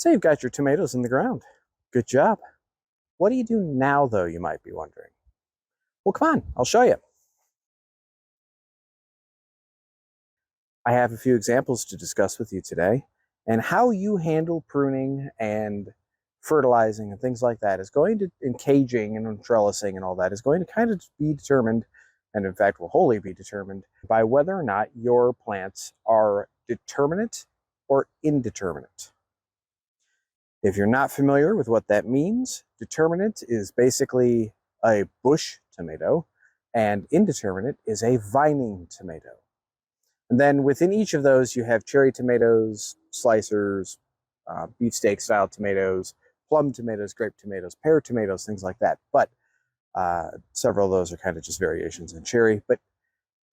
So you've got your tomatoes in the ground. Good job. What do you do now, though, you might be wondering? Well, come on, I'll show you. I have a few examples to discuss with you today, and how you handle pruning and fertilizing and things like that is going to, and caging and trellising and all that is going to kind of be determined, and in fact will wholly be determined by whether or not your plants are determinate or indeterminate. If you're not familiar with what that means, determinate is basically a bush tomato, and indeterminate is a vining tomato. And then within each of those, you have cherry tomatoes, slicers, beefsteak style tomatoes, plum tomatoes, grape tomatoes, pear tomatoes, things like that. But several of those are kind of just variations in cherry. But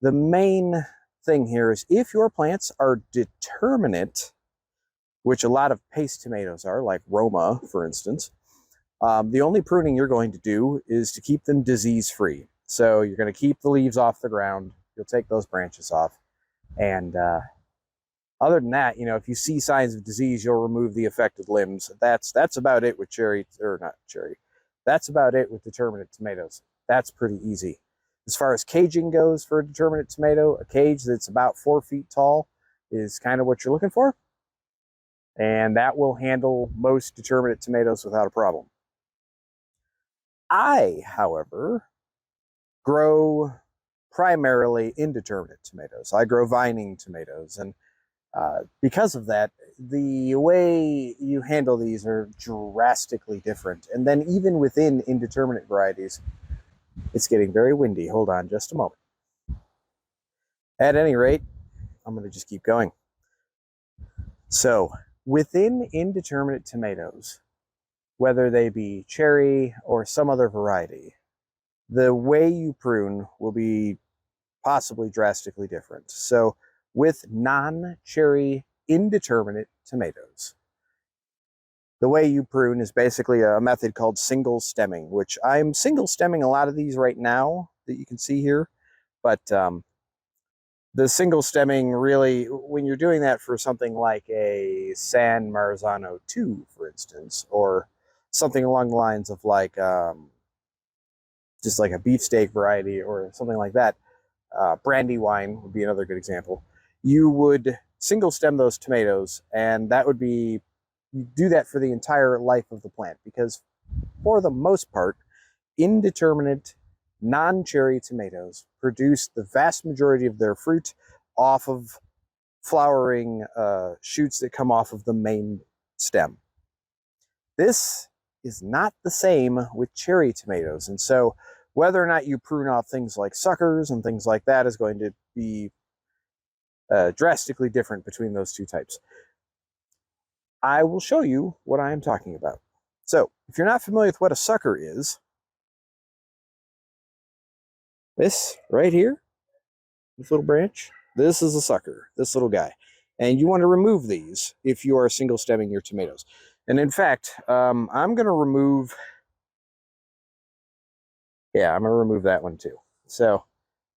the main thing here is if your plants are determinate, which a lot of paste tomatoes are, like Roma, for instance, the only pruning you're going to do is to keep them disease-free. So you're going to keep the leaves off the ground. You'll take those branches off. And other than that, if you see signs of disease, you'll remove the affected limbs. That's about it with That's about it with determinate tomatoes. That's pretty easy. As far as caging goes for a determinate tomato, a cage that's about 4 feet tall is kind of what you're looking for. And that will handle most determinate tomatoes without a problem. I, however, grow primarily indeterminate tomatoes. I grow vining tomatoes, and because of that, the way you handle these are drastically different. And then even within indeterminate varieties, it's getting very windy. Hold on just a moment. At any rate, I'm going to just keep going. So within indeterminate tomatoes, whether they be cherry or some other variety, the way you prune will be possibly drastically different. So with non-cherry indeterminate tomatoes, the way you prune is basically a method called single stemming, which I'm single stemming a lot of these right now that you can see here. But the single stemming really, when you're doing that for something like a San Marzano 2, for instance, or something along the lines of like just like a beefsteak variety or something like that, Brandywine would be another good example. You would single stem those tomatoes, and that would be, you do that for the entire life of the plant, because for the most part, indeterminate non-cherry tomatoes produce the vast majority of their fruit off of flowering shoots that come off of the main stem. This is not the same with cherry tomatoes, and so whether or not you prune off things like suckers and things like that is going to be drastically different between those two types. I will show you what I am talking about. So, if you're not familiar with what a sucker is, this right here, this little branch, this is a sucker, this little guy. And you want to remove these if you are single stemming your tomatoes. And in fact, I'm going to remove, I'm going to remove that one too. So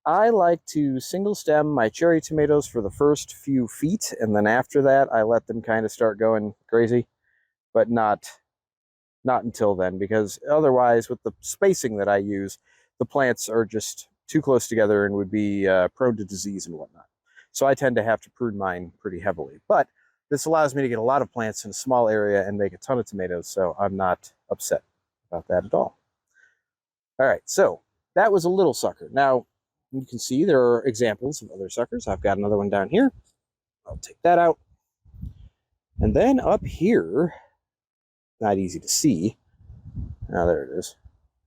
I like to single stem my cherry tomatoes for the first few feet, and then after that I let them kind of start going crazy, but not until then, because otherwise with the spacing that I use, the plants are just too close together and would be prone to disease and whatnot. So I tend to have to prune mine pretty heavily, but this allows me to get a lot of plants in a small area and make a ton of tomatoes, so I'm not upset about that at all. All right, so that was a little sucker. Now, you can see there are examples of other suckers. I've got another one down here. I'll take that out. And then up here, not easy to see. Now, there it is.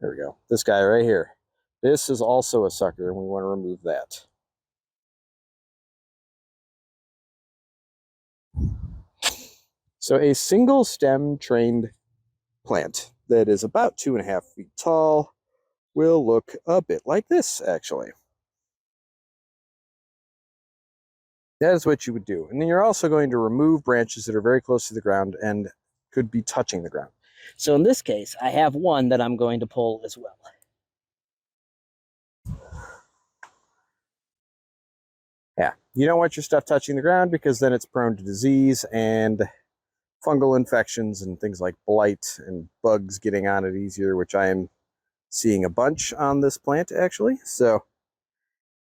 There we go. This guy right here. This is also a sucker, and we want to remove that. So a single stem trained plant that is about 2.5 feet tall will look a bit like this, actually. That is what you would do. And then you're also going to remove branches that are very close to the ground and could be touching the ground. So in this case, I have one that I'm going to pull as well. Yeah, you don't want your stuff touching the ground because then it's prone to disease, and fungal infections and things like blight and bugs getting on it easier, which I am seeing a bunch on this plant actually. So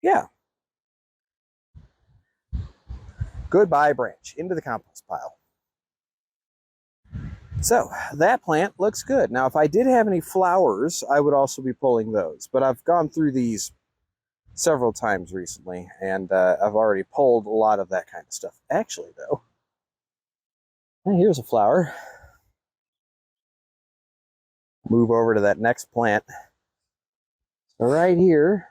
yeah, goodbye branch, into the compost pile. So that plant looks good. Now, if I did have any flowers, I would also be pulling those, but I've gone through these several times recently, and I've already pulled a lot of that kind of stuff. Actually, though, here's a flower. Move over to that next plant. So right here,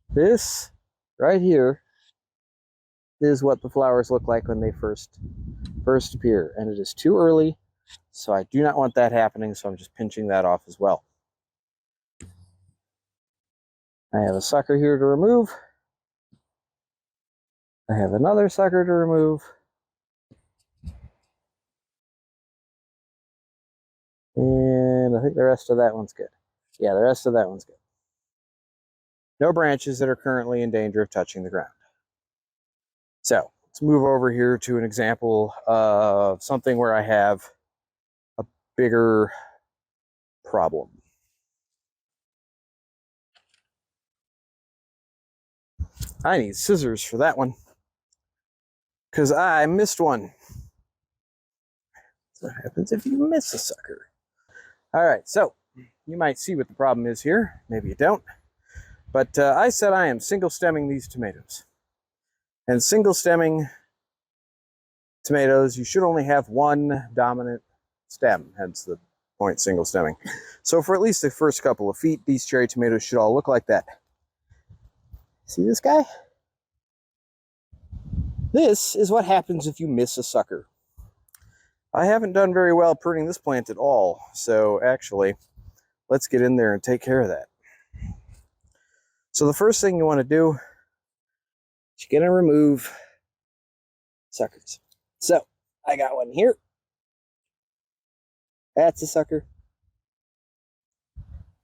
this right here is what the flowers look like when they first appear, and it is too early, so I do not want that happening, so I'm just pinching that off as well. I have a sucker here to remove. I have another sucker to remove. And I think the rest of that one's good. Yeah, the rest of that one's good. No branches that are currently in danger of touching the ground. So let's move over here to an example of something where I have a bigger problem. I need scissors for that one because I missed one. That's what happens if you miss a sucker. All right, so you might see what the problem is here. Maybe you don't. But I said I am single stemming these tomatoes. And single stemming tomatoes, you should only have one dominant stem, hence the point single stemming. So for at least the first couple of feet, these cherry tomatoes should all look like that. See this guy? This is what happens if you miss a sucker. I haven't done very well pruning this plant at all, so actually, let's get in there and take care of that. So the first thing you want to do is you're going to remove suckers. So I got one here. That's a sucker.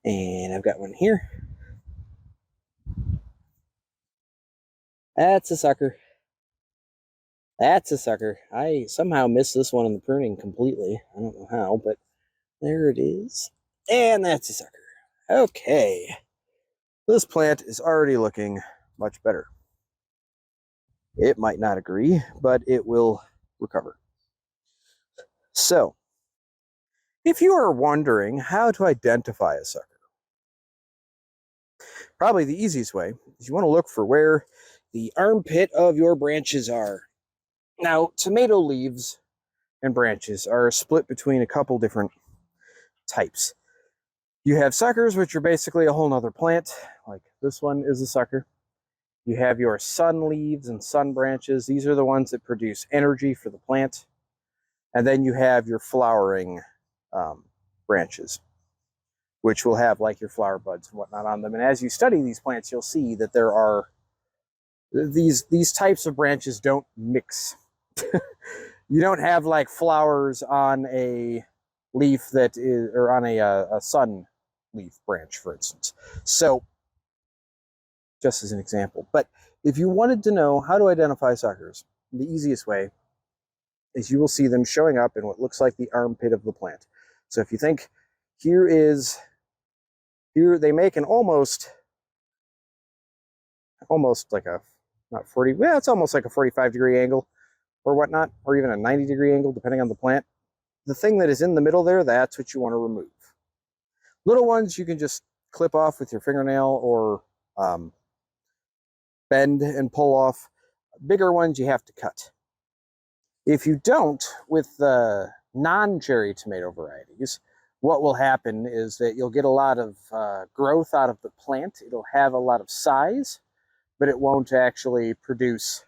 And I've got one here. That's a sucker. That's a sucker. I somehow missed this one in the pruning completely. I don't know how, but there it is. And that's a sucker. Okay. This plant is already looking much better. It might not agree, but it will recover. So, if you are wondering how to identify a sucker, probably the easiest way is you want to look for where the armpit of your branches are. Now, tomato leaves and branches are split between a couple different types. You have suckers, which are basically a whole nother plant, like this one is a sucker. You have your sun leaves and sun branches. These are the ones that produce energy for the plant. And then you have your flowering branches, which will have like your flower buds and whatnot on them. And as you study these plants, you'll see that there are these types of branches don't mix. You don't have like flowers on a leaf that is, or on a sun leaf branch, for instance. So, just as an example. But if you wanted to know how to identify suckers, the easiest way is you will see them showing up in what looks like the armpit of the plant. So if you think here they make an almost like a, not 40, well, it's almost like a 45-degree angle or whatnot, or even a 90-degree angle, depending on the plant. The thing that is in the middle there, that's what you want to remove. Little ones you can just clip off with your fingernail or bend and pull off. Bigger ones you have to cut. If you don't, with the non-cherry tomato varieties, what will happen is that you'll get a lot of growth out of the plant. It'll have a lot of size, but it won't actually produce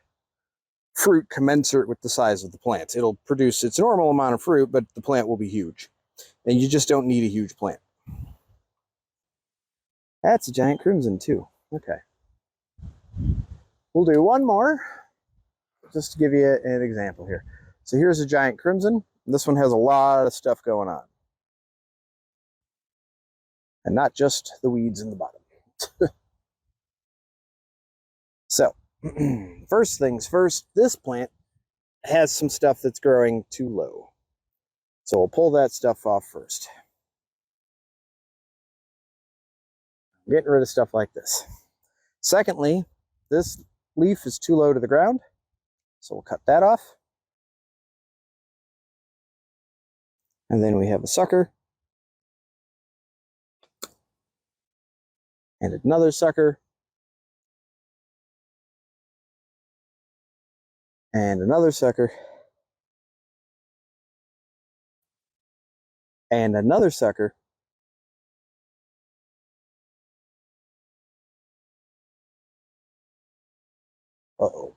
fruit commensurate with the size of the plant. It'll produce its normal amount of fruit, but the plant will be huge. And you just don't need a huge plant. That's a giant crimson too. Okay. We'll do one more, just to give you an example here. So here's a giant crimson. This one has a lot of stuff going on. And not just the weeds in the bottom. So, first things first, this plant has some stuff that's growing too low. So we'll pull that stuff off first. Getting rid of stuff like this. Secondly, this leaf is too low to the ground, so we'll cut that off. And then we have a sucker. And another sucker. And another sucker. And another sucker. Uh-oh.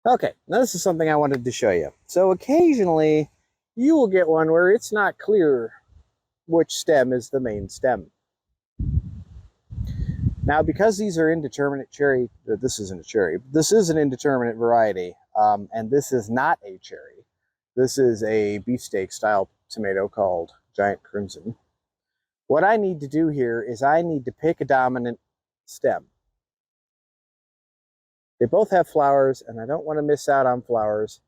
Okay, now this is something I wanted to show you. So occasionally, you will get one where it's not clear which stem is the main stem. Now, because these are indeterminate cherry, this isn't a cherry, this is an indeterminate variety, and this is not a cherry. This is a beefsteak style tomato called Giant Crimson. What I need to do here is I need to pick a dominant stem. They both have flowers, and I don't want to miss out on flowers.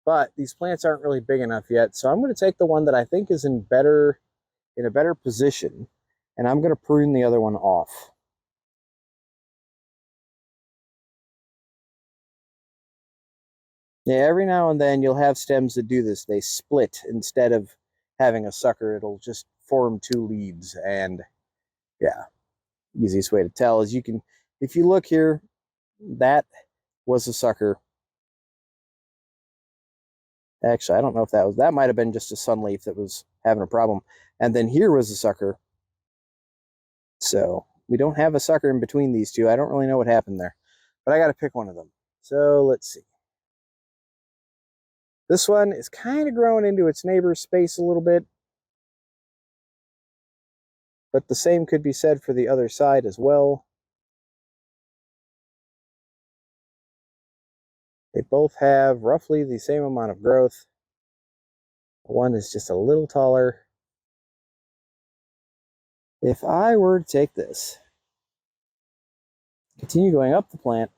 But these plants aren't really big enough yet, so I'm going to take the one that I think is in a better position, and I'm going to prune the other one off. Yeah, every now and then you'll have stems that do this. They split instead of having a sucker. It'll just form two leaves, and yeah, easiest way to tell is you can, if you look here, that was a sucker. Actually, I don't know if that might have been just a sunleaf that was having a problem. And then here was a sucker. So we don't have a sucker in between these two. I don't really know what happened there, but I got to pick one of them. So let's see. This one is kind of growing into its neighbor's space a little bit, but the same could be said for the other side as well. They both have roughly the same amount of growth. One is just a little taller. If I were to take this, continue going up the plant,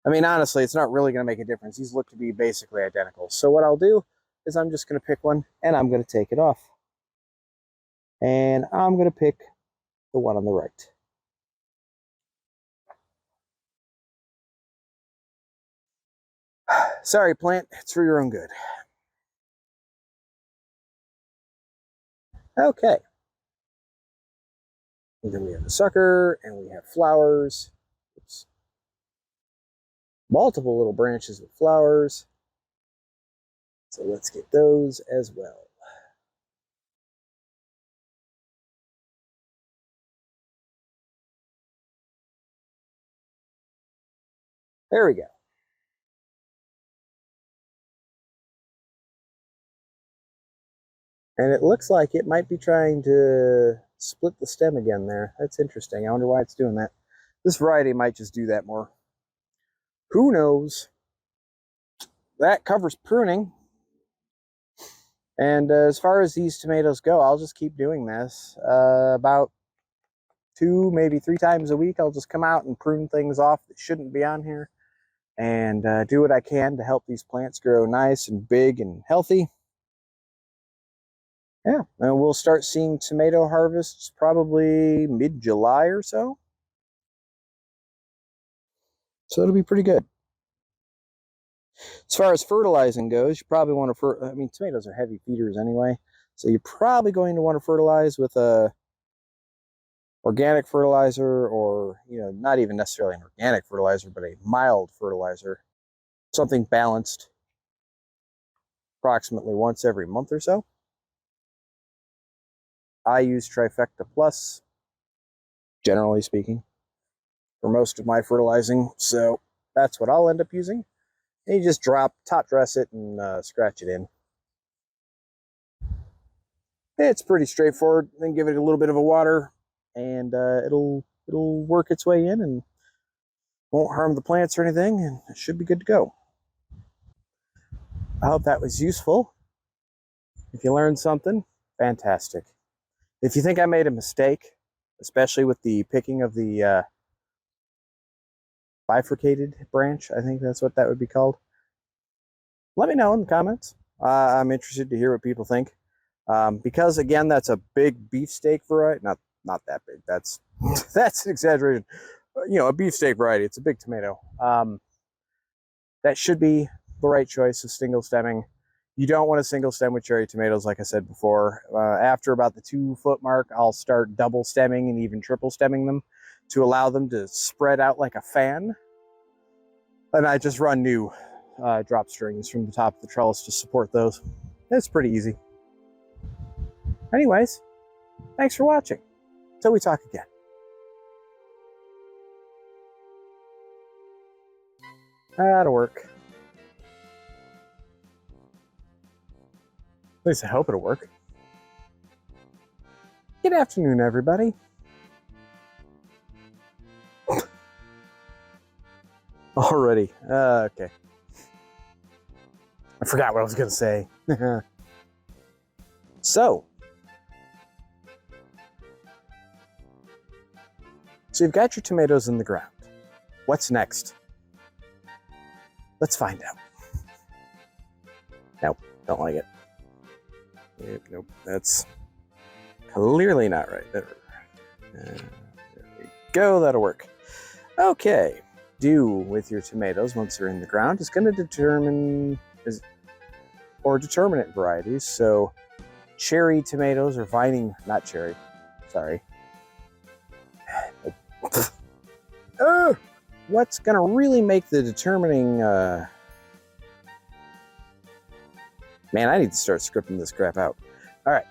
I mean, honestly, it's not really going to make a difference. These look to be basically identical. So what I'll do is I'm just going to pick one, and I'm going to take it off. And I'm going to pick the one on the right. Sorry, plant, it's for your own good. Okay. And then we have a sucker, and we have flowers. Oops. Multiple little branches with flowers. So let's get those as well. There we go. And it looks like it might be trying to split the stem again there. That's interesting. I wonder why it's doing that. This variety might just do that more. Who knows? That covers pruning. And as far as these tomatoes go, I'll just keep doing this. About 2, maybe 3 times a week, I'll just come out and prune things off that shouldn't be on here. And do what I can to help these plants grow nice and big and healthy. Yeah, and we'll start seeing tomato harvests probably mid-July or so. So it'll be pretty good. As far as fertilizing goes, you probably want to, I mean, tomatoes are heavy feeders anyway. So you're probably going to want to fertilize with a organic fertilizer, or, you know, not even necessarily an organic fertilizer, but a mild fertilizer. Something balanced approximately once every month or so. I use Trifecta Plus, generally speaking, for most of my fertilizing. So that's what I'll end up using. And you just top dress it and scratch it in. It's pretty straightforward. Then give it a little bit of a water, and it'll work its way in and won't harm the plants or anything, and it should be good to go. I hope that was useful. If you learned something, fantastic. If you think I made a mistake, especially with the picking of the bifurcated branch. I think that's what that would be called. Let me know in the comments. I'm interested to hear what people think. Because again, that's a big beefsteak variety. Not that big. That's that's an exaggeration. You know, a beefsteak variety. It's a big tomato. That should be the right choice of single stemming. You don't want to single stem with cherry tomatoes, like I said before. After about the 2 foot mark, I'll start double stemming and even triple stemming them to allow them to spread out like a fan. And I just run new drop strings from the top of the trellis to support those. It's pretty easy. Anyways, thanks for watching. Till we talk again. That'll work. At least I hope it'll work. Good afternoon, everybody. Already. Okay. I forgot what I was going to say. So you've got your tomatoes in the ground. What's next? Let's find out. Nope, don't like it. Nope, that's clearly not right. There we go, that'll work. Okay, do with your tomatoes once they're in the ground is going to determinate varieties. So cherry tomatoes or vining, not cherry, sorry. What's going to really make the determining... Man, I need to start scripting this crap out. All right.